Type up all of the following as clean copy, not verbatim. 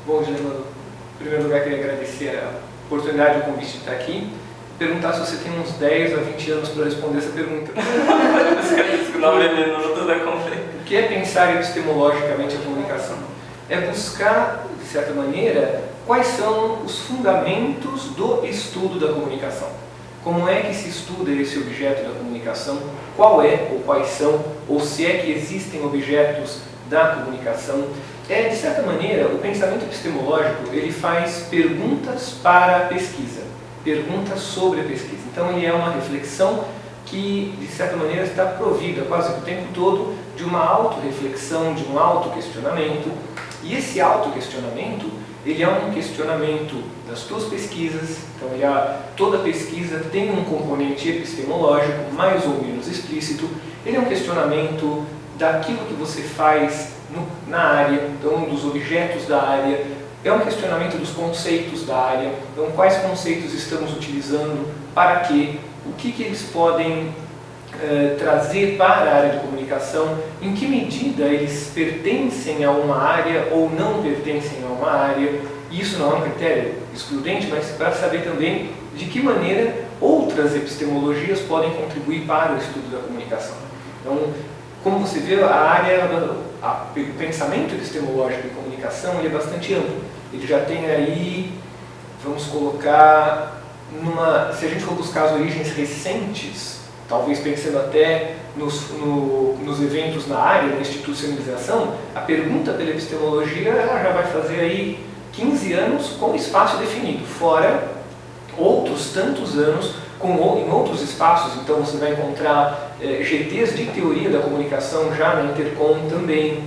Bom, Juliano, em primeiro lugar queria agradecer a oportunidade e o convite de estar aqui. Perguntar se você tem uns 10 a 20 anos para responder essa pergunta. O que é pensar epistemologicamente a comunicação? É buscar, de certa maneira, quais são os fundamentos do estudo da comunicação. Como é que se estuda esse objeto da comunicação? Qual é ou quais são, ou se é que existem objetos da comunicação? De certa maneira, o pensamento epistemológico ele faz perguntas para a pesquisa, perguntas sobre a pesquisa. Então ele é uma reflexão que, de certa maneira, está provida quase o tempo todo de uma autorreflexão, de um autoquestionamento. E esse autoquestionamento, ele é um questionamento das tuas pesquisas. Então toda pesquisa tem um componente epistemológico, mais ou menos explícito. Ele é um questionamento daquilo que você faz na área, então dos objetos da área. É um questionamento dos conceitos da área. Então, quais conceitos estamos utilizando, para quê, o que eles podem trazer para a área de comunicação, em que medida eles pertencem a uma área ou não pertencem a uma área. E isso não é um critério excludente, mas para saber também de que maneira outras epistemologias podem contribuir para o estudo da comunicação. Então, como você vê, o pensamento epistemológico em comunicação ele é bastante amplo. Ele já tem aí, vamos colocar, se a gente for buscar as origens recentes, talvez pensando até nos eventos na área, na institucionalização, a pergunta pela epistemologia ela já vai fazer aí 15 anos com espaço definido, fora outros tantos anos em outros espaços. Então você vai encontrar GTs de teoria da comunicação já na Intercom também.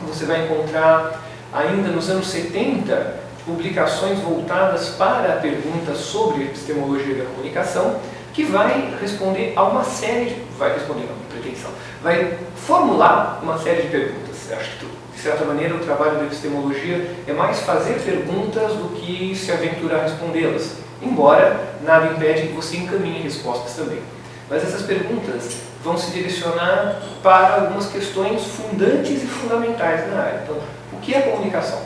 Você vai encontrar ainda nos anos 70 publicações voltadas para a pergunta sobre a epistemologia da comunicação, que vai responder a uma série vai formular uma série de perguntas. Acho que de certa maneira o trabalho da epistemologia é mais fazer perguntas do que se aventurar a respondê-las, embora nada impede que você encaminhe respostas também. Mas essas perguntas vão se direcionar para algumas questões fundantes e fundamentais na área. Então, o que é comunicação?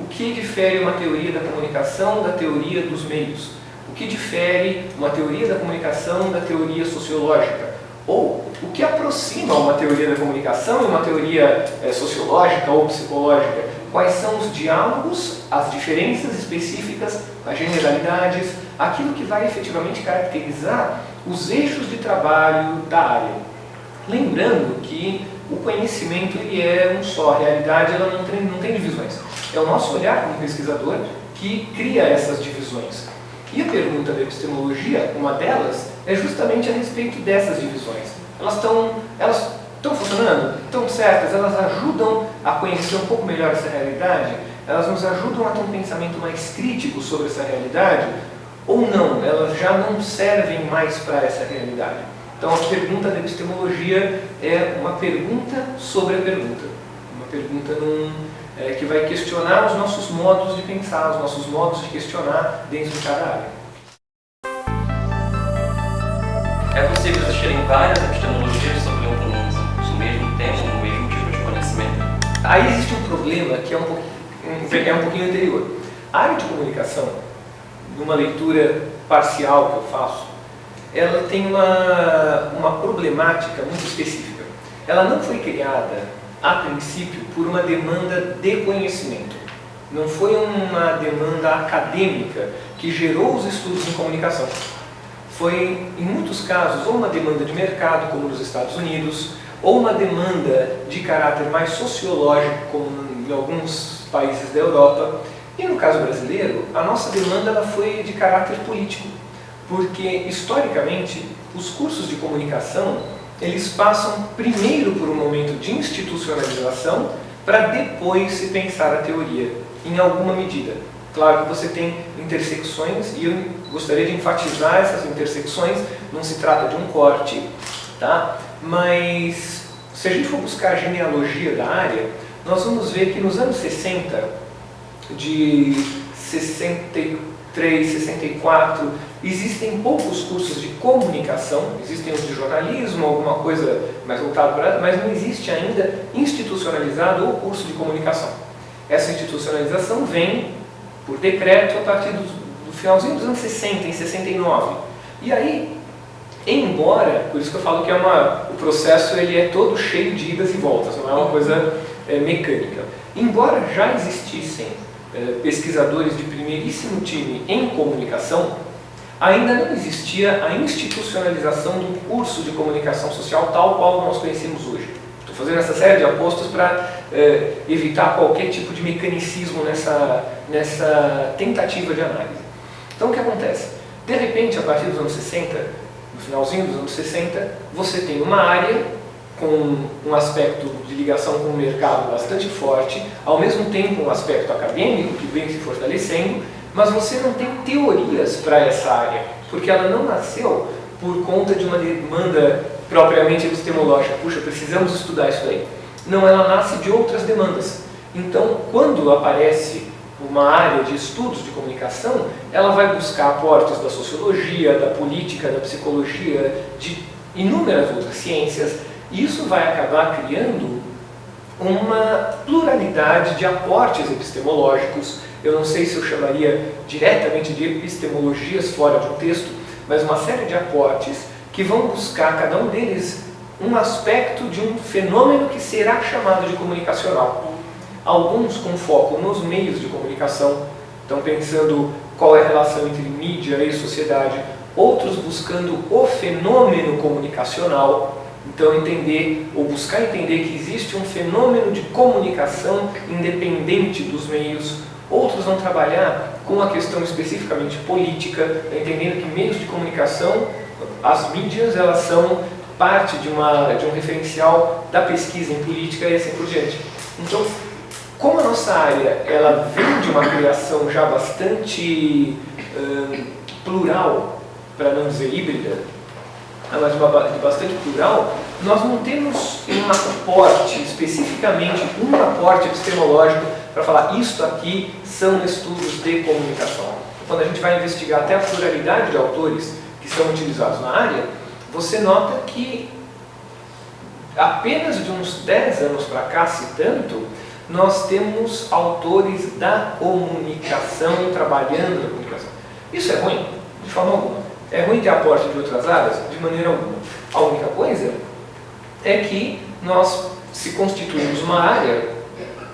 O que difere uma teoria da comunicação da teoria dos meios? O que difere uma teoria da comunicação da teoria sociológica? Ou o que aproxima uma teoria da comunicação e uma teoria sociológica ou psicológica? Quais são os diálogos, as diferenças específicas, as generalidades, aquilo que vai efetivamente caracterizar os eixos de trabalho da área. Lembrando que o conhecimento ele é um só, a realidade ela não tem divisões. É o nosso olhar como pesquisador que cria essas divisões. E a pergunta da epistemologia, uma delas, é justamente a respeito dessas divisões. Elas estão funcionando? Estão certas? Elas ajudam a conhecer um pouco melhor essa realidade? Elas nos ajudam a ter um pensamento mais crítico sobre essa realidade? Ou não? Elas já não servem mais para essa realidade? Então a pergunta da epistemologia é uma pergunta sobre a pergunta. Uma pergunta que vai questionar os nossos modos de pensar, os nossos modos de questionar dentro de cada área. É possível existirem várias epistemologias sobre o mesmo tema, o mesmo tipo de conhecimento? Aí existe um problema que é um pouquinho anterior. A área de comunicação, numa leitura parcial que eu faço, ela tem uma problemática muito específica. Ela não foi criada, a princípio, por uma demanda de conhecimento. Não foi uma demanda acadêmica que gerou os estudos em comunicação. Foi, em muitos casos, ou uma demanda de mercado, como nos Estados Unidos, ou uma demanda de caráter mais sociológico, como em alguns países da Europa. E no caso brasileiro, a nossa demanda ela foi de caráter político, porque, historicamente, os cursos de comunicação eles passam primeiro por um momento de institucionalização para depois se pensar a teoria, em alguma medida. Claro que você tem intersecções e eu gostaria de enfatizar essas intersecções, não se trata de um corte, tá? Mas se a gente for buscar a genealogia da área, nós vamos ver que nos anos 60, de 63, 64, existem poucos cursos de comunicação, existem os de jornalismo, alguma coisa mais voltada para, mas não existe ainda institucionalizado o curso de comunicação. Essa institucionalização vem por decreto a partir do finalzinho dos anos 60, em 69. E aí, embora, por isso que eu falo que o processo ele é todo cheio de idas e voltas, não é uma coisa mecânica. Embora já existissem pesquisadores de primeiríssimo time em comunicação, ainda não existia a institucionalização do curso de comunicação social tal qual nós conhecemos hoje. Estou fazendo essa série de apostos para evitar qualquer tipo de mecanicismo nessa tentativa de análise. Então o que acontece? De repente, a partir dos anos 60, no finalzinho dos anos 60, você tem uma área com um aspecto de ligação com o mercado bastante forte, ao mesmo tempo um aspecto acadêmico que vem se fortalecendo, mas você não tem teorias para essa área, porque ela não nasceu por conta de uma demanda propriamente epistemológica. Puxa, precisamos estudar isso daí. Não, ela nasce de outras demandas. Então, quando aparece uma área de estudos de comunicação, ela vai buscar aportes da sociologia, da política, da psicologia, de inúmeras outras ciências, e isso vai acabar criando uma pluralidade de aportes epistemológicos. Eu não sei se eu chamaria diretamente de epistemologias fora de um texto, mas uma série de aportes que vão buscar, cada um deles, um aspecto de um fenômeno que será chamado de comunicacional. Alguns com foco nos meios de comunicação, então pensando qual é a relação entre mídia e sociedade, outros buscando o fenômeno comunicacional, então entender ou buscar entender que existe um fenômeno de comunicação independente dos meios. Outros vão trabalhar com a questão especificamente política, entendendo que meios de comunicação, as mídias, elas são parte de um referencial da pesquisa em política e assim por diante. Então, como a nossa área ela vem de uma criação já bastante plural, para não dizer híbrida, ela de bastante plural, nós não temos um aporte, especificamente um aporte epistemológico para falar isto aqui são estudos de comunicação. Quando a gente vai investigar até a pluralidade de autores que são utilizados na área, você nota que apenas de uns 10 anos para cá, se tanto, nós temos autores da comunicação trabalhando na comunicação. Isso é ruim? De forma alguma. É ruim ter aporte de outras áreas? De maneira alguma. A única coisa é que nós, se constituímos uma área,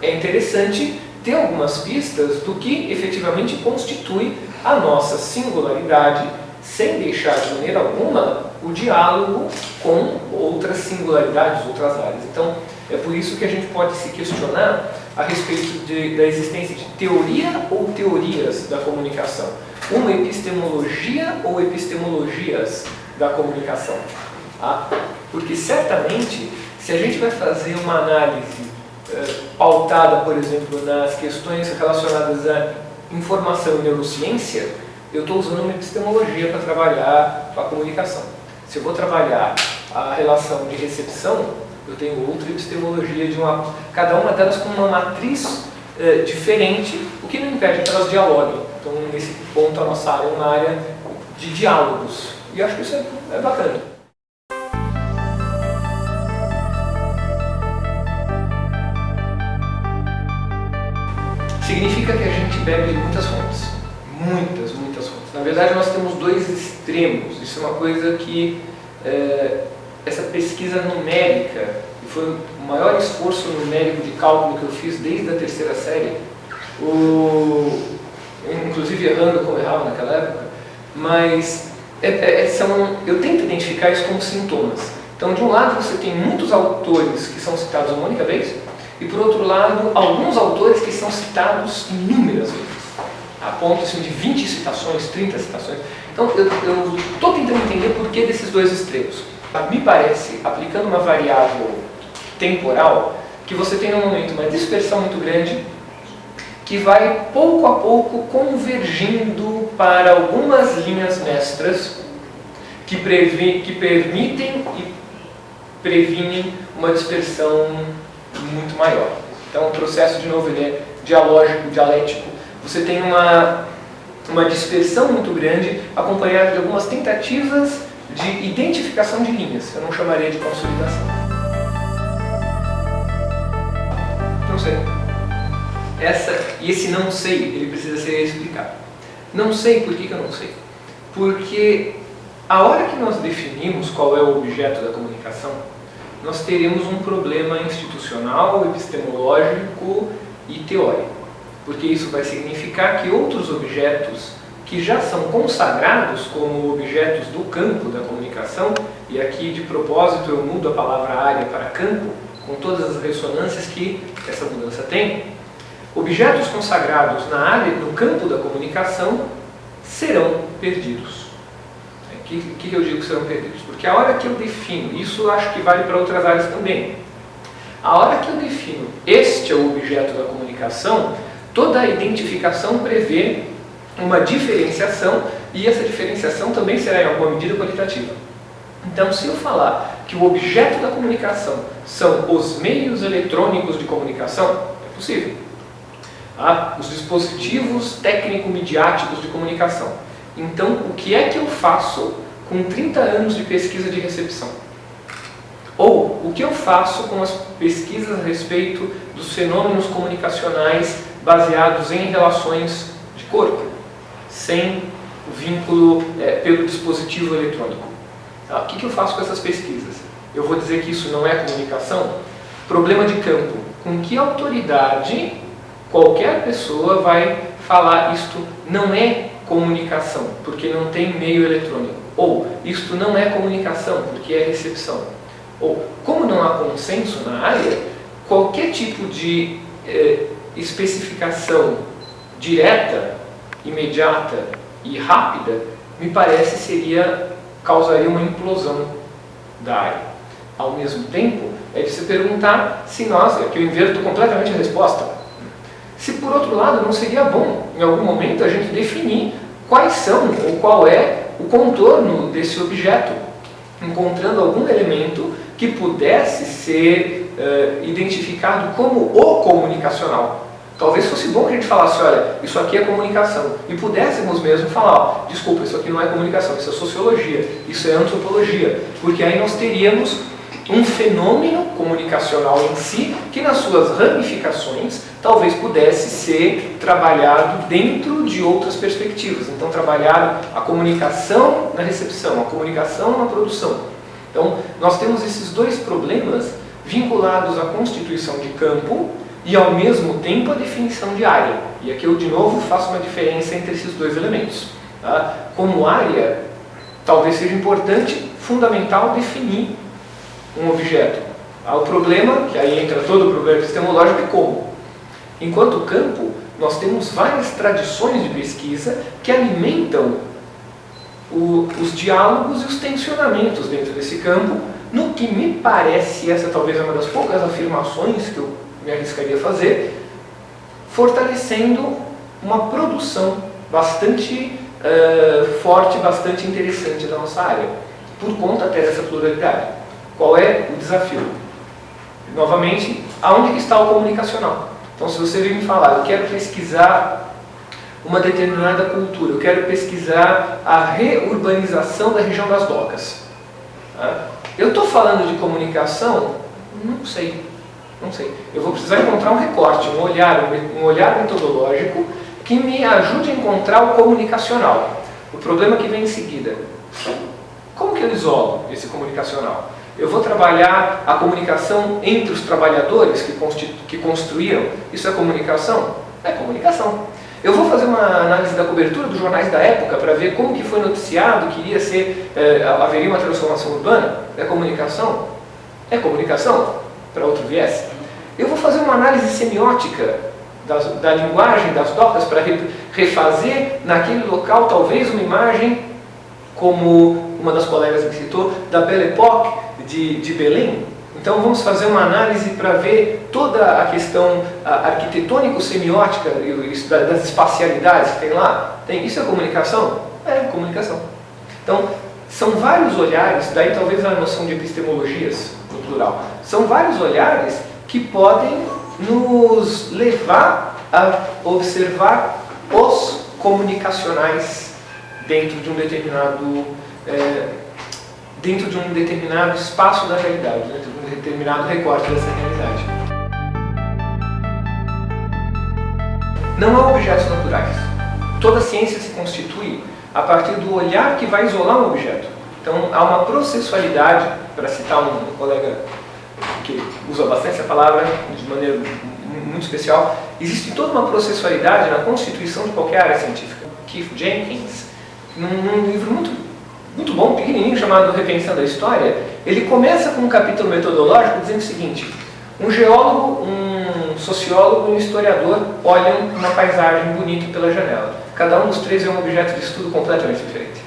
é interessante ter algumas pistas do que efetivamente constitui a nossa singularidade, sem deixar de maneira alguma o diálogo com outras singularidades, outras áreas. Então, é por isso que a gente pode se questionar a respeito da existência de teoria ou teorias da comunicação. Uma epistemologia ou epistemologias da comunicação. Porque certamente, se a gente vai fazer uma análise pautada, por exemplo, nas questões relacionadas à informação e neurociência, eu estou usando uma epistemologia para trabalhar a comunicação. Se eu vou trabalhar a relação de recepção, eu tenho outra epistemologia, cada uma delas com uma matriz diferente, o que não impede que elas dialoguem. Então, nesse ponto, a nossa área é uma área de diálogos. E eu acho que isso é bacana. Significa que a gente bebe de muitas fontes. Muitas fontes. Na verdade, nós temos dois extremos. Isso é uma coisa que essa pesquisa numérica, que foi o maior esforço numérico de cálculo que eu fiz desde a terceira série, inclusive errando como errava naquela época, mas eu tento identificar isso como sintomas. Então, de um lado, você tem muitos autores que são citados uma única vez, e por outro lado, alguns autores que são citados inúmeras vezes, a ponto assim, de 20 citações, 30 citações. Então, eu estou tentando entender por que desses dois extremos. Me parece, aplicando uma variável temporal, que você tem no momento uma dispersão muito grande, que vai pouco a pouco convergindo para algumas linhas mestras que permitem e previnem uma dispersão muito maior. Então o processo, de novo, ele é dialógico, dialético. Você tem uma dispersão muito grande acompanhada de algumas tentativas de identificação de linhas. Eu não chamaria de consolidação. Não sei. E esse não sei, ele precisa ser explicado. Não sei, por que eu não sei? Porque a hora que nós definimos qual é o objeto da comunicação, nós teremos um problema institucional, epistemológico e teórico. Porque isso vai significar que outros objetos que já são consagrados como objetos do campo da comunicação, e aqui de propósito eu mudo a palavra área para campo, com todas as ressonâncias que essa mudança tem, objetos consagrados na área, no campo da comunicação, serão perdidos. O que eu digo que serão perdidos? Porque a hora que eu defino, isso eu acho que vale para outras áreas também, a hora que eu defino este é o objeto da comunicação, toda a identificação prevê uma diferenciação, e essa diferenciação também será em alguma medida qualitativa. Então, se eu falar que o objeto da comunicação são os meios eletrônicos de comunicação, é possível. Os dispositivos técnico-midiáticos de comunicação. Então, o que é que eu faço com 30 anos de pesquisa de recepção? Ou, o que eu faço com as pesquisas a respeito dos fenômenos comunicacionais baseados em relações de corpo, sem o vínculo pelo dispositivo eletrônico? O que eu faço com essas pesquisas? Eu vou dizer que isso não é comunicação? Problema de campo. Com que autoridade qualquer pessoa vai falar isto não é comunicação, porque não tem meio eletrônico? Ou isto não é comunicação, porque é recepção? Ou, como não há consenso na área, qualquer tipo de especificação direta, imediata e rápida, me parece causaria uma implosão da área. Ao mesmo tempo, é de se perguntar se nós, que eu inverto completamente a resposta, se por outro lado não seria bom, em algum momento, a gente definir quais são ou qual é o contorno desse objeto, encontrando algum elemento que pudesse ser identificado como o comunicacional. Talvez fosse bom que a gente falasse, olha, isso aqui é comunicação, e pudéssemos mesmo falar, desculpa, isso aqui não é comunicação, isso é sociologia, isso é antropologia, porque aí nós teríamos um fenômeno comunicacional em si, que nas suas ramificações talvez pudesse ser trabalhado dentro de outras perspectivas. Então, trabalhar a comunicação na recepção, a comunicação na produção. Então, nós temos esses dois problemas vinculados à constituição de campo e, ao mesmo tempo, a definição de área. E aqui eu, de novo, faço uma diferença entre esses dois elementos. Tá? Como área, talvez seja importante, fundamental, definir um objeto. O problema, que aí entra todo o problema epistemológico, é como. Enquanto campo, nós temos várias tradições de pesquisa que alimentam os diálogos e os tensionamentos dentro desse campo, no que me parece, essa talvez é uma das poucas afirmações que eu me arriscaria a fazer, fortalecendo uma produção bastante forte, bastante interessante da nossa área, por conta até dessa pluralidade. Qual é o desafio? Novamente, aonde que está o comunicacional? Então, se você vir me falar, eu quero pesquisar uma determinada cultura, eu quero pesquisar a reurbanização da região das docas. Eu estou falando de comunicação? Não sei. Eu vou precisar encontrar um recorte, um olhar metodológico que me ajude a encontrar o comunicacional. O problema que vem em seguida. Como que eu isolo esse comunicacional? Eu vou trabalhar a comunicação entre os trabalhadores que construíram. Isso é comunicação? É comunicação. Eu vou fazer uma análise da cobertura dos jornais da época para ver como que foi noticiado que haveria uma transformação urbana. É comunicação? É comunicação, para outro viés. Eu vou fazer uma análise semiótica da linguagem das docas para refazer naquele local talvez uma imagem, como uma das colegas me citou, da Belle Époque de Belém. Então vamos fazer uma análise para ver toda a questão arquitetônico-semiótica das espacialidades que tem lá. Isso é comunicação? É comunicação. Então, são vários olhares, daí talvez a noção de epistemologias, no plural, são vários olhares que podem nos levar a observar os comunicacionais dentro de um determinado espaço da realidade, dentro de um determinado recorte dessa realidade. Não há objetos naturais. Toda ciência se constitui a partir do olhar que vai isolar um objeto. Então há uma processualidade, para citar um colega que usa bastante essa palavra de maneira muito especial, existe toda uma processualidade na constituição de qualquer área científica. Keith Jenkins, num livro muito bom, pequenininho, chamado Repensando a História, ele começa com um capítulo metodológico dizendo o seguinte: um geólogo, um sociólogo e um historiador olham uma paisagem bonita pela janela. Cada um dos três é um objeto de estudo completamente diferente.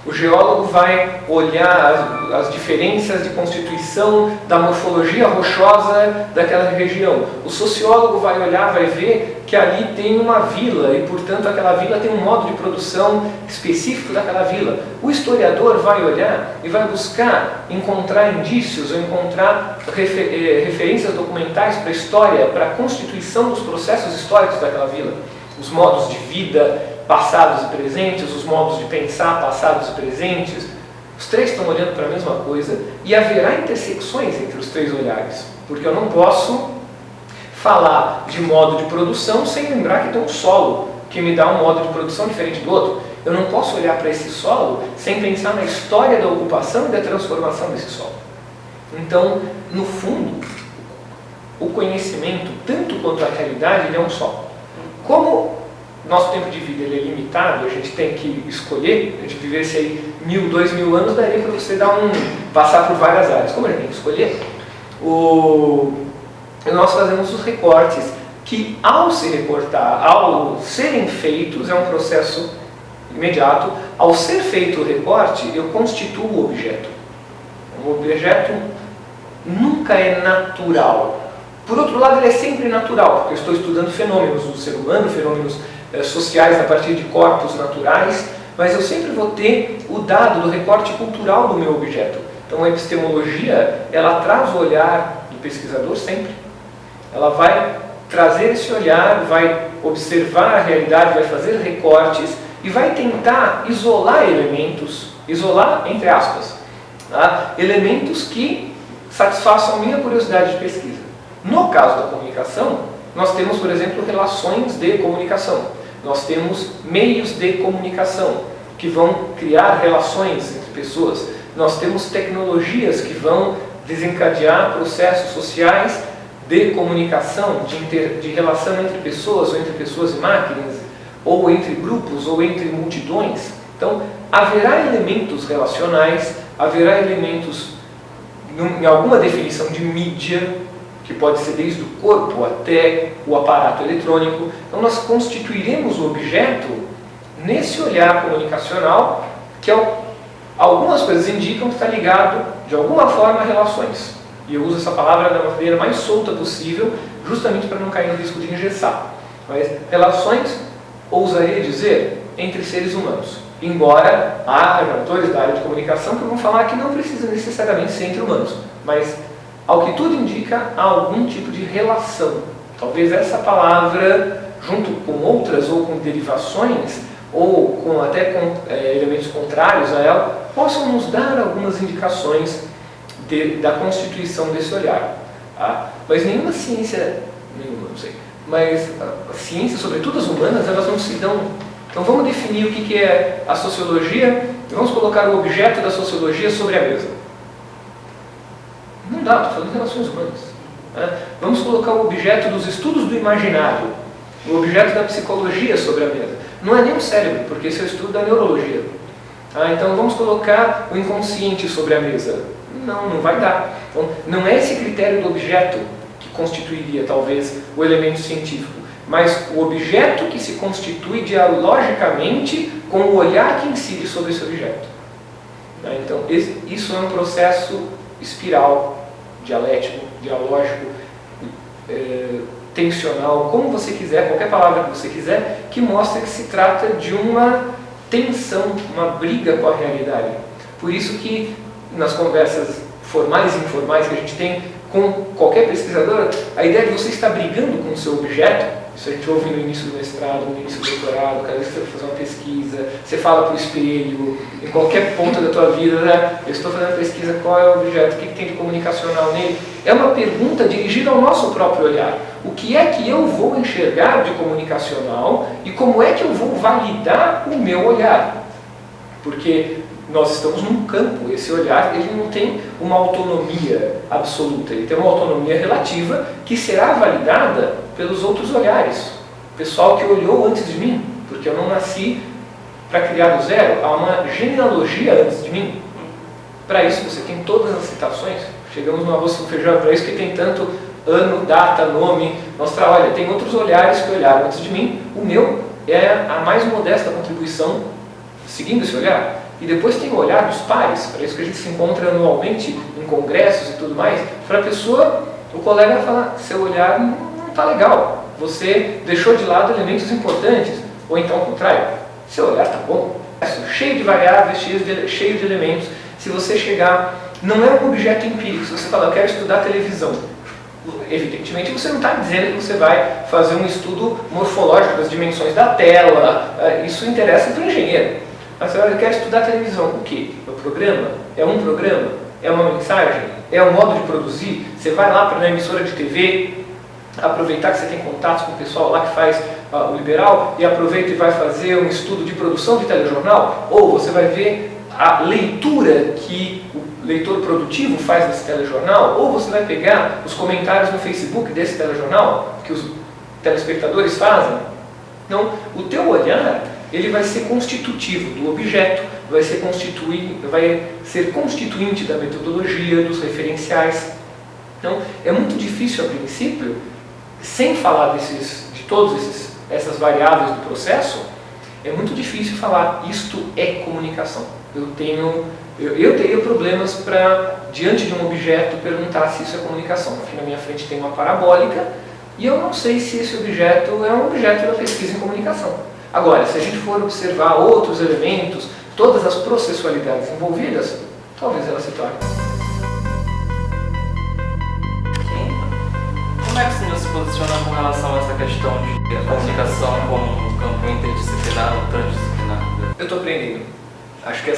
O geólogo vai olhar as diferenças de constituição da morfologia rochosa daquela região. O sociólogo vai olhar, vai ver que ali tem uma vila e, portanto, aquela vila tem um modo de produção específico daquela vila. O historiador vai olhar e vai buscar encontrar indícios ou encontrar referências documentais para a história, para a constituição dos processos históricos daquela vila. Os modos de vida passados e presentes, os modos de pensar passados e presentes. Os três estão olhando para a mesma coisa e haverá intersecções entre os três olhares, porque eu não posso falar de modo de produção sem lembrar que tem um solo que me dá um modo de produção diferente do outro. Eu não posso olhar para esse solo sem pensar na história da ocupação e da transformação desse solo. Então, no fundo, o conhecimento, tanto quanto a realidade, ele é um só. Como nosso tempo de vida ele é limitado, a gente tem que escolher, a gente vivesse aí 1000, 2000 anos, daria para você passar por várias áreas. Como a gente tem que escolher, nós fazemos os recortes, que ao se recortar, ao serem feitos, é um processo imediato. Ao ser feito o recorte, eu constituo o objeto. O objeto nunca é natural. Por outro lado, ele é sempre natural, porque eu estou estudando fenômenos do ser humano, fenômenos sociais a partir de corpos naturais, mas eu sempre vou ter o dado do recorte cultural do meu objeto. Então a epistemologia, ela traz o olhar do pesquisador sempre. Ela vai trazer esse olhar, vai observar a realidade, vai fazer recortes e vai tentar isolar elementos, isolar entre aspas, tá? Elementos que satisfaçam a minha curiosidade de pesquisa. No caso da comunicação, nós temos, por exemplo, relações de comunicação. Nós temos meios de comunicação que vão criar relações entre pessoas. Nós temos tecnologias que vão desencadear processos sociais de comunicação, de relação entre pessoas, ou entre pessoas e máquinas, ou entre grupos, ou entre multidões. Então, haverá elementos relacionais, haverá elementos, em alguma definição de mídia, que pode ser desde o corpo até o aparato eletrônico. Então nós constituiremos o objeto nesse olhar comunicacional que algumas coisas indicam que está ligado de alguma forma a relações. E eu uso essa palavra da maneira mais solta possível, justamente para não cair no risco de engessar. Mas relações, ousaria dizer, entre seres humanos. Embora haja autores da área de comunicação que vão falar que não precisa necessariamente ser entre humanos, mas ao que tudo indica, há algum tipo de relação. Talvez essa palavra, junto com outras ou com derivações, ou até com elementos contrários a ela, possam nos dar algumas indicações da constituição desse olhar. Tá? Mas nenhuma ciência, não sei, mas a ciência, sobretudo as humanas, elas não se dão. Então vamos definir o que é a sociologia e vamos colocar o objeto da sociologia sobre a mesa. Não dá, estou falando de relações humanas. Né? Vamos colocar o objeto dos estudos do imaginário, o objeto da psicologia sobre a mesa. Não é nem o cérebro, porque esse é o estudo da neurologia. Então vamos colocar o inconsciente sobre a mesa. Não vai dar. Então, não é esse critério do objeto que constituiria, talvez, o elemento científico, mas o objeto que se constitui dialogicamente com o olhar que incide sobre esse objeto. Então, isso é um processo espiral, dialético, dialógico, tensional, como você quiser, qualquer palavra que você quiser, que mostra que se trata de uma tensão, uma briga com a realidade. Por isso que nas conversas formais e informais que a gente tem com qualquer pesquisador, a ideia de você estar brigando com o seu objeto, isso a gente ouve no início do mestrado, no início do doutorado, cada vez que você vai fazer uma pesquisa, você fala para o espelho, em qualquer ponto da tua vida, né? Eu estou fazendo pesquisa, qual é o objeto, o que tem de comunicacional nele? É uma pergunta dirigida ao nosso próprio olhar. o que é que eu vou enxergar de comunicacional e como é que eu vou validar o meu olhar. Porque nós estamos num campo, esse olhar ele não tem uma autonomia absoluta, ele tem uma autonomia relativa que será validada pelos outros olhares. O pessoal que olhou antes de mim, porque eu não nasci para criar do zero, há uma genealogia antes de mim. Para isso você tem todas as citações, chegamos no arroz com feijão, para isso que tem tanto ano, data, nome, mostrar, olha, tem outros olhares que olharam antes de mim, o meu é a mais modesta contribuição seguindo esse olhar. E depois tem o olhar dos pares, para isso que a gente se encontra anualmente em congressos e tudo mais, para a pessoa, o colega falar, seu olhar não está legal, você deixou de lado elementos importantes, ou então ao contrário, seu olhar está bom, cheio de variáveis, cheio de elementos. Se você chegar, não é um objeto empírico, se você falar, eu quero estudar televisão, evidentemente você não está dizendo que você vai fazer um estudo morfológico das dimensões da tela, isso interessa para o engenheiro. Mas você quer estudar televisão, o quê? É o programa? É um programa? É uma mensagem? É um modo de produzir? Você vai lá para a emissora de TV, aproveitar que você tem contatos com o pessoal lá que faz o liberal e aproveita e vai fazer um estudo de produção de telejornal? Ou você vai ver a leitura que o leitor produtivo faz desse telejornal? Ou você vai pegar os comentários no Facebook desse telejornal que os telespectadores fazem? Então, o teu olhar ele vai ser constitutivo do objeto, vai ser constituinte da metodologia, dos referenciais. Então, é muito difícil a princípio, sem falar de todas essas variáveis do processo, é muito difícil falar isto é comunicação. Eu teria problemas para, diante de um objeto, perguntar se isso é comunicação. Aqui na minha frente tem uma parabólica e eu não sei se esse objeto é um objeto da pesquisa em comunicação. Agora, se a gente for observar outros elementos, todas as processualidades envolvidas, talvez ela se torne. Como é que o senhor se posiciona com relação a essa questão de comunicação como um campo interdisciplinar ou transdisciplinar? Eu estou aprendendo. Acho que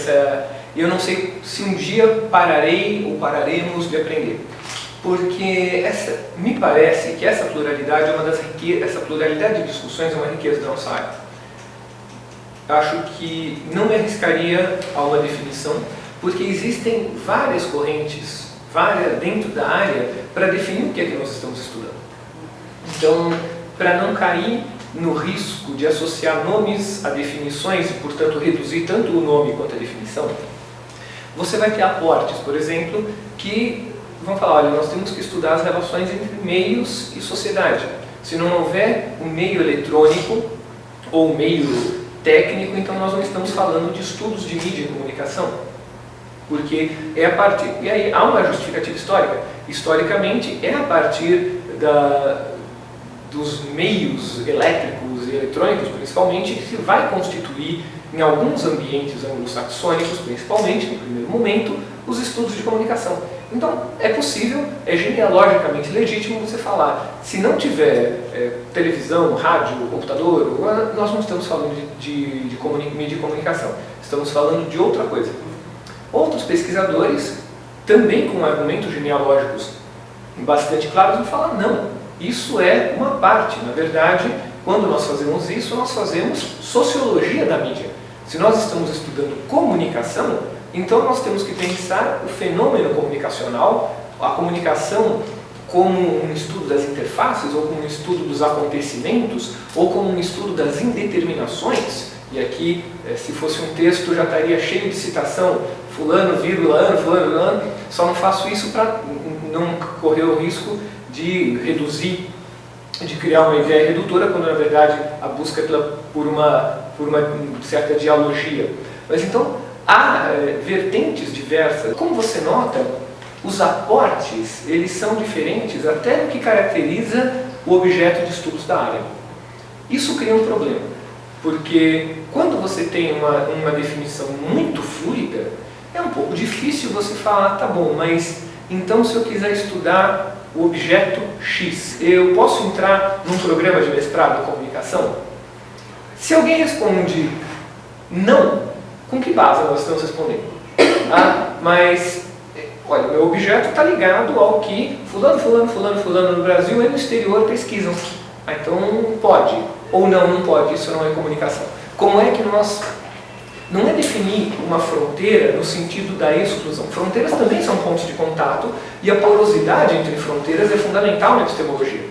eu não sei se um dia pararei ou pararemos de aprender. Porque me parece que essa pluralidade é uma das riquezas, essa pluralidade de discussões é uma riqueza da nossa área. Acho que não me arriscaria a uma definição, porque existem várias correntes, dentro da área, para definir o que é que nós estamos estudando. Então, para não cair no risco de associar nomes a definições e, portanto, reduzir tanto o nome quanto a definição, você vai ter aportes, por exemplo, que vão falar, olha, nós temos que estudar as relações entre meios e sociedade. Se não houver um meio eletrônico ou um meio técnico, então nós não estamos falando de estudos de mídia e comunicação, porque é a partir, e aí há uma justificativa histórica, historicamente é a partir dos meios elétricos e eletrônicos, principalmente, que se vai constituir em alguns ambientes anglo-saxônicos, principalmente, no primeiro momento, os estudos de comunicação. Então, é possível, é genealogicamente legítimo você falar, se não tiver televisão, rádio, computador, nós não estamos falando de mídia e comunicação, estamos falando de outra coisa. Outros pesquisadores, também com argumentos genealógicos bastante claros, vão falar, não, isso é uma parte, na verdade, quando nós fazemos isso, nós fazemos sociologia da mídia. Se nós estamos estudando comunicação, então nós temos que pensar o fenômeno comunicacional, a comunicação como um estudo das interfaces, ou como um estudo dos acontecimentos, ou como um estudo das indeterminações. E aqui, se fosse um texto, já estaria cheio de citação, fulano, vírgula, ano, fulano, ano. Só não faço isso para não correr o risco de reduzir, de criar uma ideia redutora, quando na verdade a busca é por uma certa dialogia. Mas então, há vertentes diversas. Como você nota, os aportes, eles são diferentes até no que caracteriza o objeto de estudos da área. Isso cria um problema, porque quando você tem uma definição muito fluida, é um pouco difícil você falar, tá bom, mas então se eu quiser estudar o objeto X, eu posso entrar num programa de mestrado em comunicação? Se alguém responde não, com que base nós estamos respondendo? Mas Olha, o meu objeto está ligado ao que fulano, fulano, fulano, fulano no Brasil e no exterior pesquisam. Então pode, ou não pode, isso não é comunicação. Como é que nós... Não é definir uma fronteira no sentido da exclusão. Fronteiras também são pontos de contato e a porosidade entre fronteiras é fundamental na epistemologia.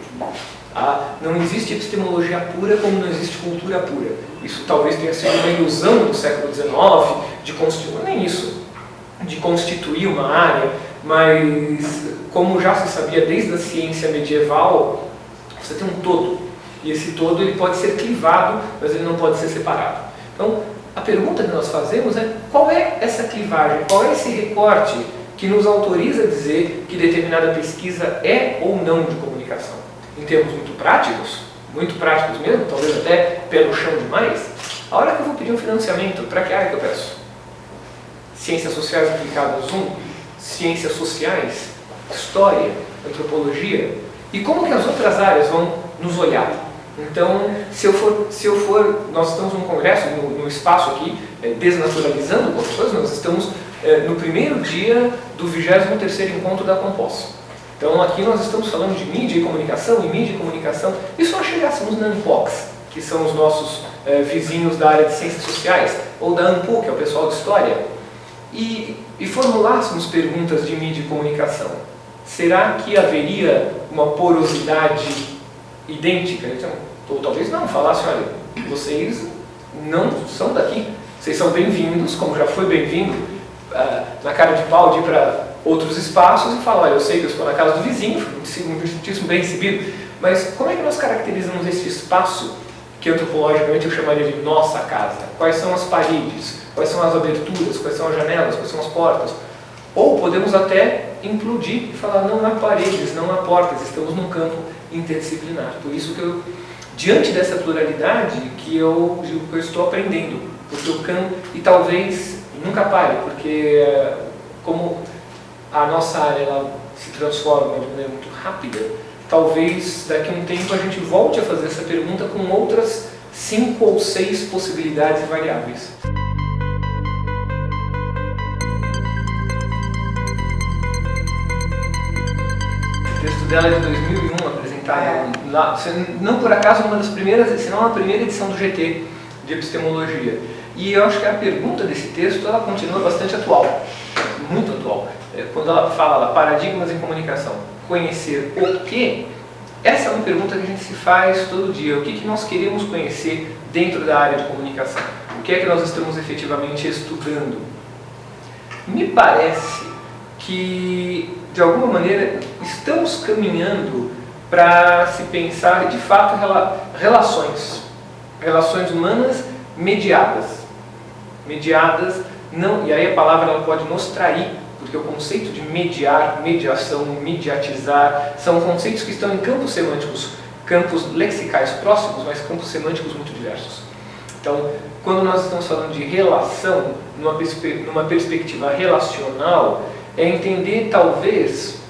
Não existe epistemologia pura como não existe cultura pura. Isso talvez tenha sido uma ilusão do século XIX, de constituir, nem isso, de constituir uma área, mas como já se sabia desde a ciência medieval, você tem um todo. E esse todo ele pode ser clivado, mas ele não pode ser separado. Então, a pergunta que nós fazemos é qual é essa clivagem, qual é esse recorte que nos autoriza a dizer que determinada pesquisa é ou não de comunicação? Em termos muito práticos mesmo, talvez até pé no chão demais, a hora que eu vou pedir um financiamento, para que área que eu peço? Ciências sociais aplicadas 1, ciências sociais, história, antropologia, e como que as outras áreas vão nos olhar? Então, se eu for, nós estamos num congresso, no espaço aqui, desnaturalizando algumas coisas, nós estamos no primeiro dia do 23º encontro da Compos. Então, aqui nós estamos falando de mídia e comunicação, e se nós chegássemos na ANPOX, que são os nossos vizinhos da área de ciências sociais, ou da ANPU, que é o pessoal de história, e formulássemos perguntas de mídia e comunicação, será que haveria uma porosidade idêntica? Então, ou talvez não, falasse, olha, vocês não são daqui, vocês são bem-vindos, como já foi bem-vindo, na cara de pau de ir para outros espaços e falar, olha, eu sei que eu estou na casa do vizinho, fui muitíssimo bem recebido, mas como é que nós caracterizamos esse espaço que antropologicamente eu chamaria de nossa casa? Quais são as paredes? Quais são as aberturas? Quais são as janelas? Quais são as portas? Ou podemos até implodir e falar, não há paredes, não há portas, estamos num campo interdisciplinar. Por isso que eu, diante dessa pluralidade, que eu estou aprendendo, porque o campo, e talvez nunca pare, porque como a nossa área ela se transforma de maneira muito rápida, talvez daqui a um tempo a gente volte a fazer essa pergunta com outras 5 ou 6 possibilidades e variáveis. O texto dela é de 2001, apresentado lá, não por acaso uma das primeiras, senão a primeira edição do GT de epistemologia. E eu acho que a pergunta desse texto ela continua bastante atual, muito atual. Quando ela fala paradigmas em comunicação, conhecer o quê? Essa é uma pergunta que a gente se faz todo dia. O que nós queremos conhecer dentro da área de comunicação? O que é que nós estamos efetivamente estudando? Me parece que, de alguma maneira, estamos caminhando para se pensar, de fato, relações humanas mediadas, não, e aí a palavra ela pode nos trair, porque o conceito de mediar, mediação, mediatizar, são conceitos que estão em campos semânticos, campos lexicais próximos, mas campos semânticos muito diversos. Então, quando nós estamos falando de relação, numa perspectiva relacional, é entender talvez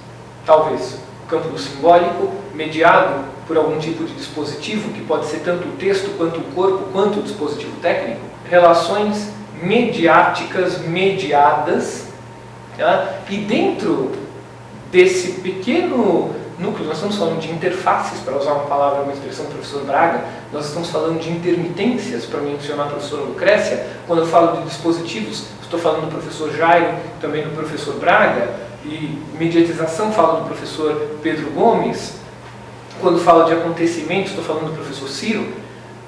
o campo do simbólico, mediado por algum tipo de dispositivo, que pode ser tanto o texto, quanto o corpo, quanto o dispositivo técnico, relações mediáticas, mediadas, tá? E dentro desse pequeno núcleo, nós estamos falando de interfaces, para usar uma expressão do professor Braga, nós estamos falando de intermitências, para mencionar a professora Lucrécia. Quando eu falo de dispositivos, estou falando do professor Jairo, também do professor Braga, e mediatização, falo do professor Pedro Gomes. Quando falo de acontecimentos, estou falando do professor Ciro.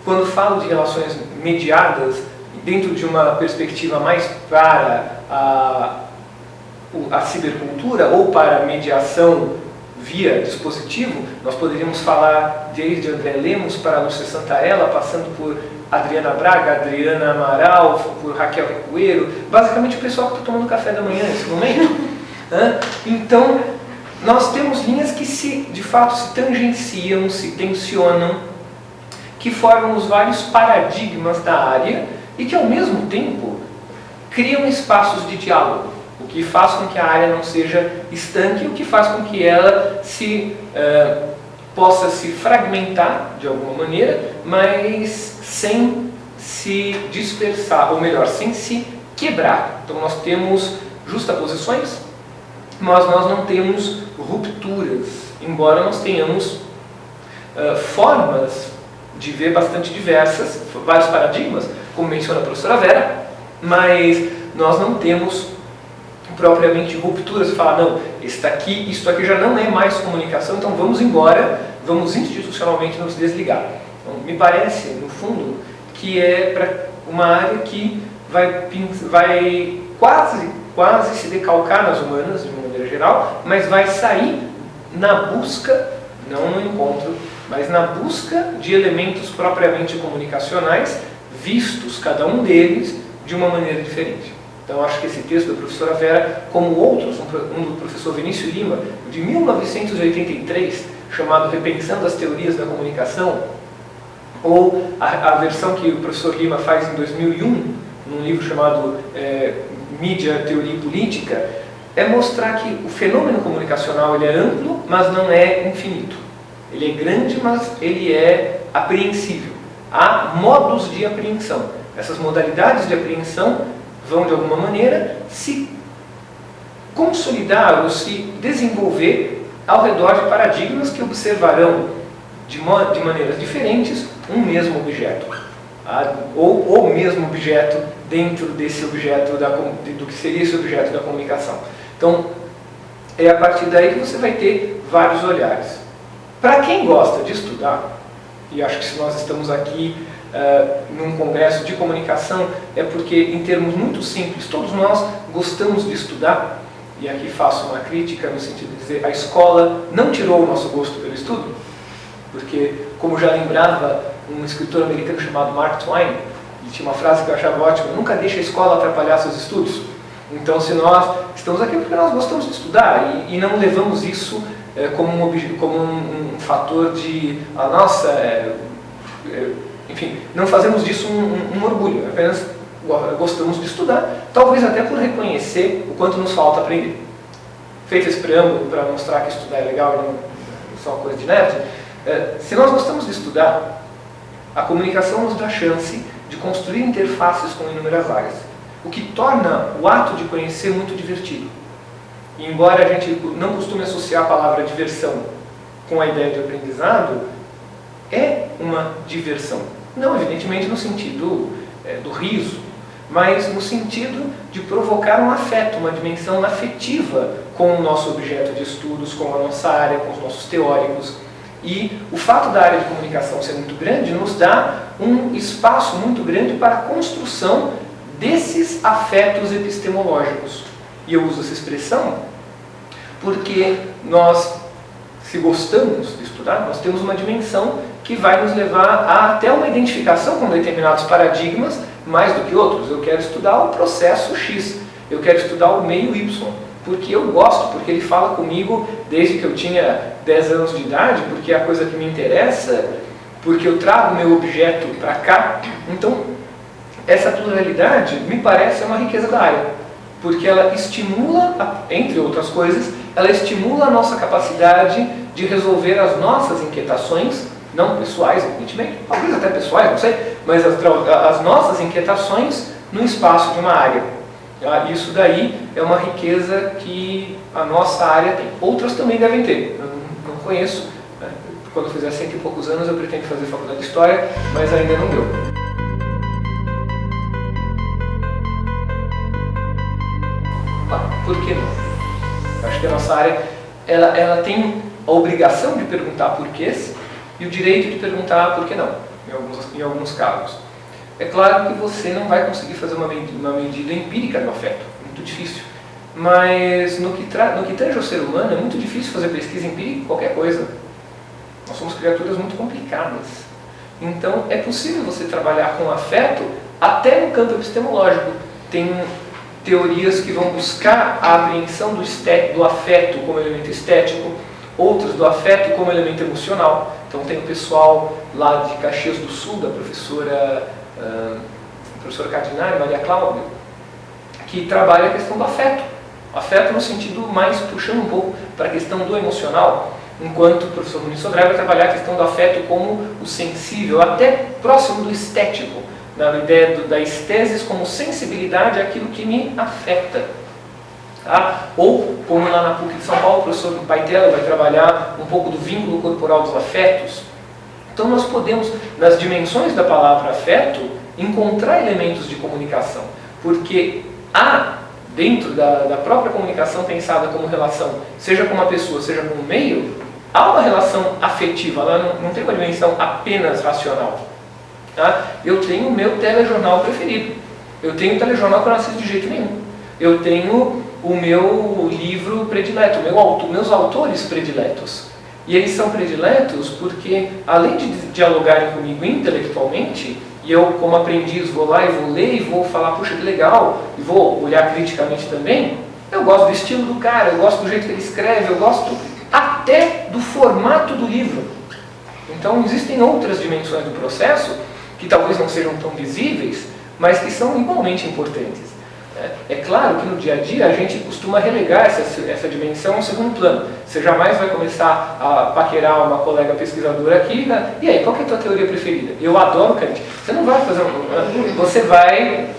Quando falo de relações mediadas, dentro de uma perspectiva mais para a cibercultura ou para a mediação via dispositivo, nós poderíamos falar desde André Lemos para Lúcia Santaella, passando por Adriana Braga, Adriana Amaral, por Raquel Recueiro, basicamente o pessoal que está tomando café da manhã nesse momento. Então, nós temos linhas que de fato se tangenciam, se tensionam, que formam os vários paradigmas da área e que ao mesmo tempo criam espaços de diálogo, o que faz com que a área não seja estanque, o que faz com que ela possa se fragmentar de alguma maneira, mas sem se dispersar, ou melhor, sem se quebrar. Então nós temos justaposições, mas nós não temos rupturas, embora nós tenhamos formas de ver bastante diversas, vários paradigmas, como menciona a professora Vera, mas nós não temos propriamente rupturas, falar, não, isto aqui já não é mais comunicação, então vamos embora, vamos institucionalmente nos desligar. Então, me parece, no fundo, que é para uma área que vai quase se decalcar nas humanas, de uma maneira geral, mas vai sair na busca, não no encontro, mas na busca de elementos propriamente comunicacionais, vistos cada um deles de uma maneira diferente. Então acho que esse texto da professora Vera, como outros, um do professor Vinícius Lima, de 1983, chamado Repensando as Teorias da Comunicação, ou a versão que o professor Lima faz em 2001, num livro chamado Mídia, Teoria e Política, é mostrar que o fenômeno comunicacional ele é amplo, mas não é infinito. Ele é grande, mas ele é apreensível. Há modos de apreensão. Essas modalidades de apreensão vão, de alguma maneira, se consolidar ou se desenvolver ao redor de paradigmas que observarão de maneiras diferentes um mesmo objeto. Ou o mesmo objeto dentro desse objeto, do que seria esse objeto da comunicação. Então, é a partir daí que você vai ter vários olhares. Para quem gosta de estudar, e acho que se nós estamos aqui num congresso de comunicação, é porque, em termos muito simples, todos nós gostamos de estudar, e aqui faço uma crítica no sentido de dizer, a escola não tirou o nosso gosto pelo estudo, porque, como já lembrava um escritor americano chamado Mark Twain, ele tinha uma frase que eu achava ótima, nunca deixe a escola atrapalhar seus estudos. Então, se nós estamos aqui porque nós gostamos de estudar e não levamos isso como um fator de, enfim, não fazemos disso um orgulho, apenas gostamos de estudar, talvez até por reconhecer o quanto nos falta aprender. Feito esse preâmbulo para mostrar que estudar é legal e não só uma coisa de nerd, se nós gostamos de estudar, a comunicação nos dá a chance de construir interfaces com inúmeras áreas, o que torna o ato de conhecer muito divertido. E embora a gente não costume associar a palavra diversão com a ideia de aprendizado, é uma diversão. Não, evidentemente, no sentido do riso, mas no sentido de provocar um afeto, uma dimensão afetiva com o nosso objeto de estudos, com a nossa área, com os nossos teóricos. E o fato da área de comunicação ser muito grande nos dá um espaço muito grande para a construção desses afetos epistemológicos. E eu uso essa expressão porque nós, se gostamos de estudar, nós temos uma dimensão que vai nos levar a até uma identificação com determinados paradigmas mais do que outros. Eu quero estudar o processo X, eu quero estudar o meio Y, porque eu gosto, porque ele fala comigo desde que eu tinha 10 anos de idade, porque é a coisa que me interessa, porque eu trago meu objeto para cá. Então, essa pluralidade me parece uma riqueza da área, porque ela estimula, entre outras coisas, ela estimula a nossa capacidade de resolver as nossas inquietações, não pessoais, evidentemente, talvez até pessoais, não sei, mas as nossas inquietações no espaço de uma área. Isso daí é uma riqueza que a nossa área tem. Outras também devem ter, eu não conheço. Quando eu fizer 100 e poucos anos eu pretendo fazer faculdade de História, mas ainda não deu. Por que não? Eu acho que a nossa área ela tem a obrigação de perguntar porquês e o direito de perguntar por que não, em alguns casos. É claro que você não vai conseguir fazer uma medida empírica do afeto, muito difícil. Mas no que tange ao ser humano, é muito difícil fazer pesquisa empírica em qualquer coisa. Nós somos criaturas muito complicadas. Então é possível você trabalhar com afeto até no campo epistemológico. Tem teorias que vão buscar a apreensão do afeto como elemento estético, outras do afeto como elemento emocional. Então tem o pessoal lá de Caxias do Sul, da professora Cardinale, Maria Cláudia, que trabalha a questão do afeto. Afeto no sentido mais puxando um pouco para a questão do emocional, enquanto o professor Muniz Sodré vai trabalhar a questão do afeto como o sensível, até próximo do estético, na ideia da estesis como sensibilidade àquilo que me afeta. Tá? Ou, como lá na PUC de São Paulo, o professor Baitella vai trabalhar um pouco do vínculo corporal dos afetos. Então nós podemos, nas dimensões da palavra afeto, encontrar elementos de comunicação, porque há, dentro da própria comunicação pensada como relação, seja com uma pessoa, seja com um meio, há uma relação afetiva, ela não tem uma dimensão apenas racional. Tá? Eu tenho o meu telejornal preferido, eu tenho o telejornal que eu não assisto de jeito nenhum, eu tenho o meu livro predileto, meus autores prediletos. E eles são prediletos porque, além de dialogarem comigo intelectualmente, e eu, como aprendiz, vou lá e vou ler e vou falar, puxa, que legal, e vou olhar criticamente também, eu gosto do estilo do cara, eu gosto do jeito que ele escreve, eu gosto até do formato do livro. Então, existem outras dimensões do processo, que talvez não sejam tão visíveis, mas que são igualmente importantes. É claro que no dia a dia a gente costuma relegar essa dimensão ao segundo plano. Você jamais vai começar a paquerar uma colega pesquisadora aqui, né? E aí, qual que é a tua teoria preferida? Eu adoro Kant. Você não vai fazer você vai...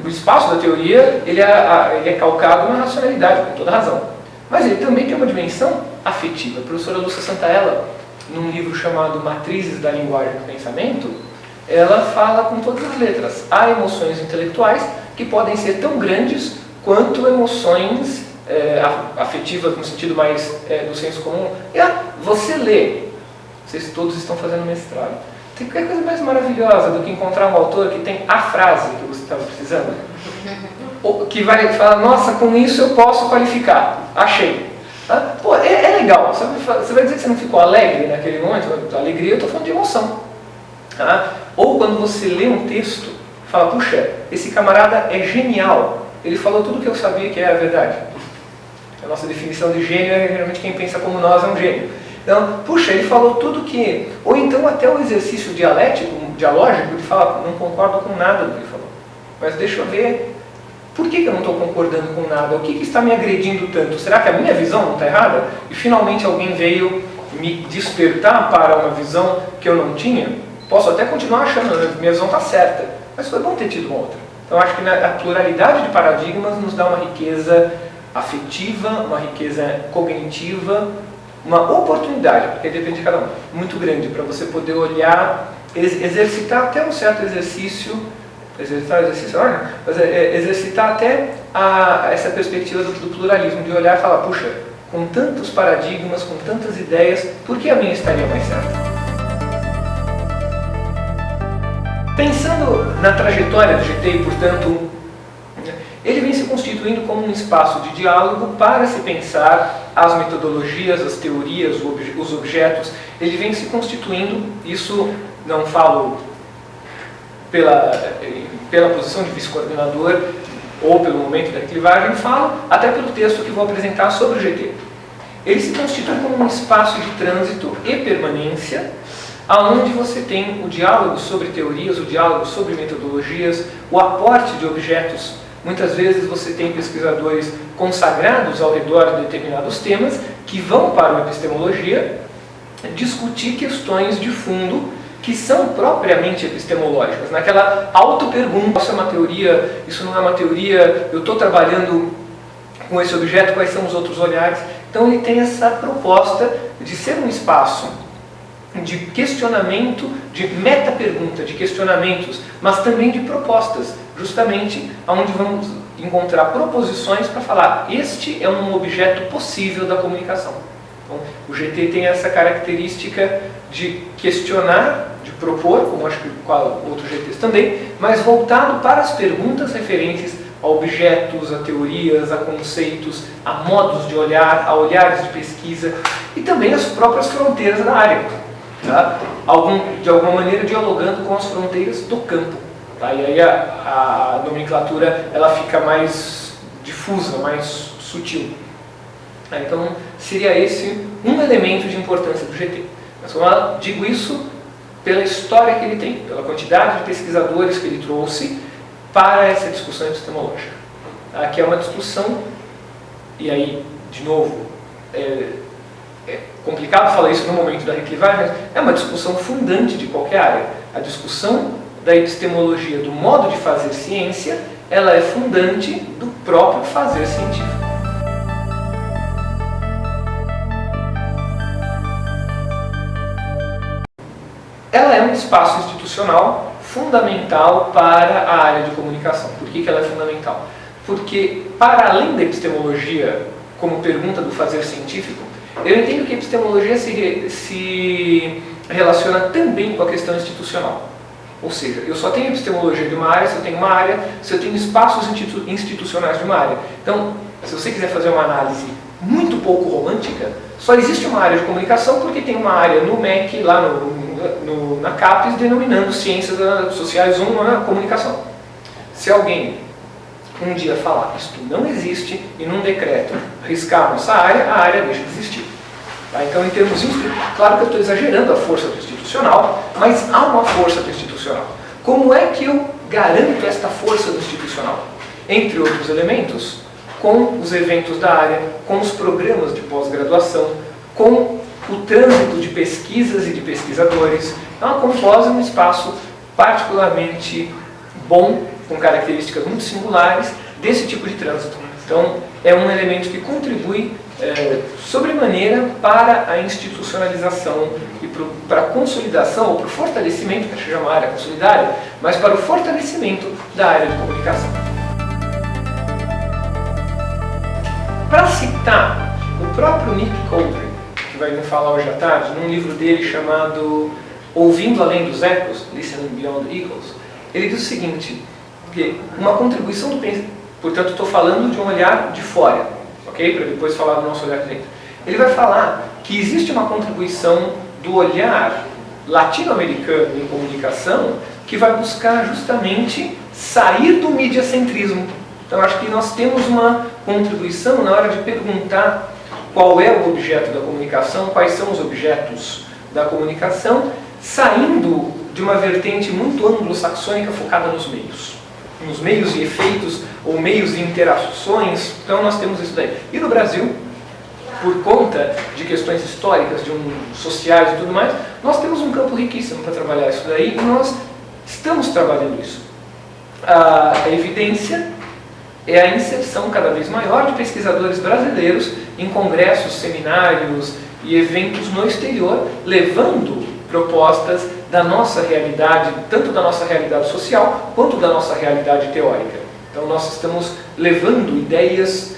o espaço da teoria ele é calcado na racionalidade, com toda razão. Mas ele também tem uma dimensão afetiva. A professora Lúcia Santaella, num livro chamado Matrizes da Linguagem do Pensamento, ela fala com todas as letras. Há emoções intelectuais que podem ser tão grandes quanto emoções afetivas, no sentido mais do senso comum. E você lê, vocês todos estão fazendo mestrado, tem qualquer coisa mais maravilhosa do que encontrar um autor que tem a frase que você estava precisando, ou que vai falar, nossa, com isso eu posso qualificar, achei. Pô, é legal, você vai dizer que você não ficou alegre naquele momento? Alegria, eu estou falando de emoção. Ou quando você lê um texto, fala, puxa, esse camarada é genial, ele falou tudo que eu sabia que era verdade. A nossa definição de gênio é geralmente quem pensa como nós é um gênio. Então, puxa, ele falou tudo que... Ou então até o exercício dialógico, de falar, não concordo com nada do que ele falou, mas deixa eu ver, por que eu não estou concordando com nada? O que está me agredindo tanto? Será que a minha visão não está errada? E finalmente alguém veio me despertar para uma visão que eu não tinha? Posso até continuar achando que minha visão está certa, mas foi bom ter tido uma outra. Então acho que a pluralidade de paradigmas nos dá uma riqueza afetiva, uma riqueza cognitiva, uma oportunidade, porque depende de cada um, muito grande para você poder olhar, exercitar até um certo exercício, exercitar até essa perspectiva do pluralismo, de olhar e falar, puxa, com tantos paradigmas, com tantas ideias, por que a minha estaria mais certa? Pensando na trajetória do GT, portanto, ele vem se constituindo como um espaço de diálogo para se pensar as metodologias, as teorias, os objetos. Ele vem se constituindo, isso não falo pela posição de vice-coordenador ou pelo momento da reclivagem, falo até pelo texto que vou apresentar sobre o GT. Ele se constitui como um espaço de trânsito e permanência, aonde você tem o diálogo sobre teorias, o diálogo sobre metodologias, o aporte de objetos. Muitas vezes você tem pesquisadores consagrados ao redor de determinados temas que vão para a epistemologia discutir questões de fundo que são propriamente epistemológicas. Naquela auto-pergunta, isso é uma teoria, isso não é uma teoria, eu estou trabalhando com esse objeto, quais são os outros olhares? Então ele tem essa proposta de ser um espaço de questionamento, de meta-pergunta, de questionamentos, mas também de propostas, justamente onde vamos encontrar proposições para falar, este é um objeto possível da comunicação. Então, o GT tem essa característica de questionar, de propor, como acho que outros GTs também, mas voltado para as perguntas referentes a objetos, a teorias, a conceitos, a modos de olhar, a olhares de pesquisa e também as próprias fronteiras da área. Tá? De alguma maneira dialogando com as fronteiras do campo. Tá? E aí a nomenclatura ela fica mais difusa, mais sutil. Tá? Então seria esse um elemento de importância do GT. Mas como eu digo isso pela história que ele tem, pela quantidade de pesquisadores que ele trouxe para essa discussão epistemológica. Tá? Que é uma discussão, e aí, de novo, é complicado falar isso no momento da reclivagem, mas é uma discussão fundante de qualquer área. A discussão da epistemologia, do modo de fazer ciência ela é fundante do próprio fazer científico. Ela é um espaço institucional fundamental para a área de comunicação. Por que ela é fundamental? Porque, para além da epistemologia como pergunta do fazer científico, eu entendo que a epistemologia se relaciona também com a questão institucional. Ou seja, eu só tenho epistemologia de uma área se eu tenho uma área, se eu tenho espaços institucionais de uma área. Então, se você quiser fazer uma análise muito pouco romântica, só existe uma área de comunicação porque tem uma área no MEC, lá na CAPES, denominando Ciências Sociais 1 na comunicação. Se alguém um dia falar isto não existe e num decreto riscar nossa área, a área deixa de existir. Tá? Então, em termos claro que eu estou exagerando a força do institucional, mas há uma força do institucional. Como é que eu garanto esta força do institucional? Entre outros elementos, com os eventos da área, com os programas de pós-graduação, com o trânsito de pesquisas e de pesquisadores. Então, a Compós é um espaço particularmente bom, com características muito singulares desse tipo de trânsito. Então, é um elemento que contribui sobremaneira para a institucionalização e para a consolidação, ou para o fortalecimento, que a gente chama a área consolidária, mas para o fortalecimento da área de comunicação. Para citar o próprio Nick Coldren, que vai me falar hoje à tarde, num livro dele chamado Ouvindo Além dos Ecos, Listening Beyond the Echoes, ele diz o seguinte, que uma contribuição do pensamento, portanto estou falando de um olhar de fora, ok? Para depois falar do nosso olhar de dentro. Ele vai falar que existe uma contribuição do olhar latino-americano em comunicação que vai buscar justamente sair do mediacentrismo. Então acho que nós temos uma contribuição na hora de perguntar qual é o objeto da comunicação, quais são os objetos da comunicação, saindo de uma vertente muito anglo-saxônica focada nos meios e efeitos, ou meios e interações. Então nós temos isso daí. E no Brasil, por conta de questões históricas, sociais e tudo mais, nós temos um campo riquíssimo para trabalhar isso daí, e nós estamos trabalhando isso. A evidência é a inserção cada vez maior de pesquisadores brasileiros em congressos, seminários e eventos no exterior, levando propostas da nossa realidade, tanto da nossa realidade social, quanto da nossa realidade teórica. Então nós estamos levando ideias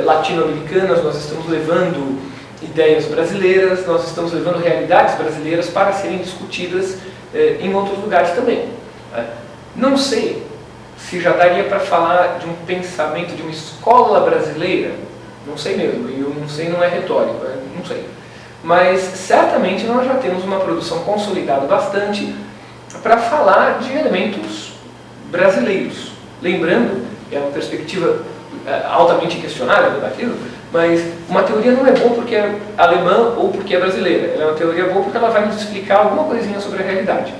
latino-americanas, nós estamos levando ideias brasileiras, nós estamos levando realidades brasileiras para serem discutidas em outros lugares também. Não sei se já daria para falar de um pensamento de uma escola brasileira, não sei mesmo, e eu não sei, não é retórico, não sei. Mas certamente nós já temos uma produção consolidada bastante para falar de elementos brasileiros. Lembrando, é uma perspectiva altamente questionável daquilo, mas uma teoria não é boa porque é alemã ou porque é brasileira. Ela é uma teoria boa porque ela vai nos explicar alguma coisinha sobre a realidade.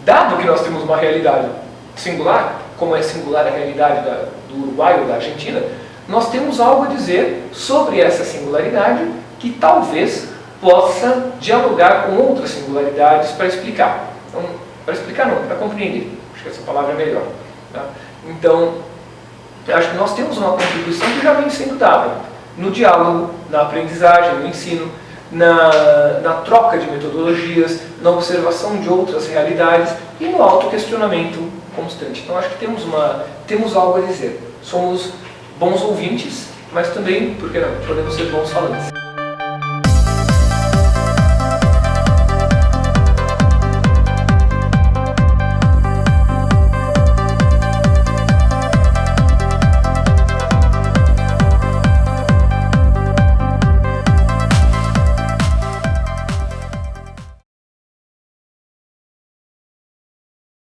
Dado que nós temos uma realidade singular, como é singular a realidade do Uruguai ou da Argentina, nós temos algo a dizer sobre essa singularidade que talvez possa dialogar com outras singularidades para explicar. Então, para explicar não, para compreender. Acho que essa palavra é melhor. Tá? Então, acho que nós temos uma contribuição que já vem sendo dada no diálogo, na aprendizagem, no ensino, na troca de metodologias, na observação de outras realidades e no autoquestionamento constante. Então, acho que temos algo a dizer. Somos bons ouvintes, mas também, por que não, podemos ser bons falantes.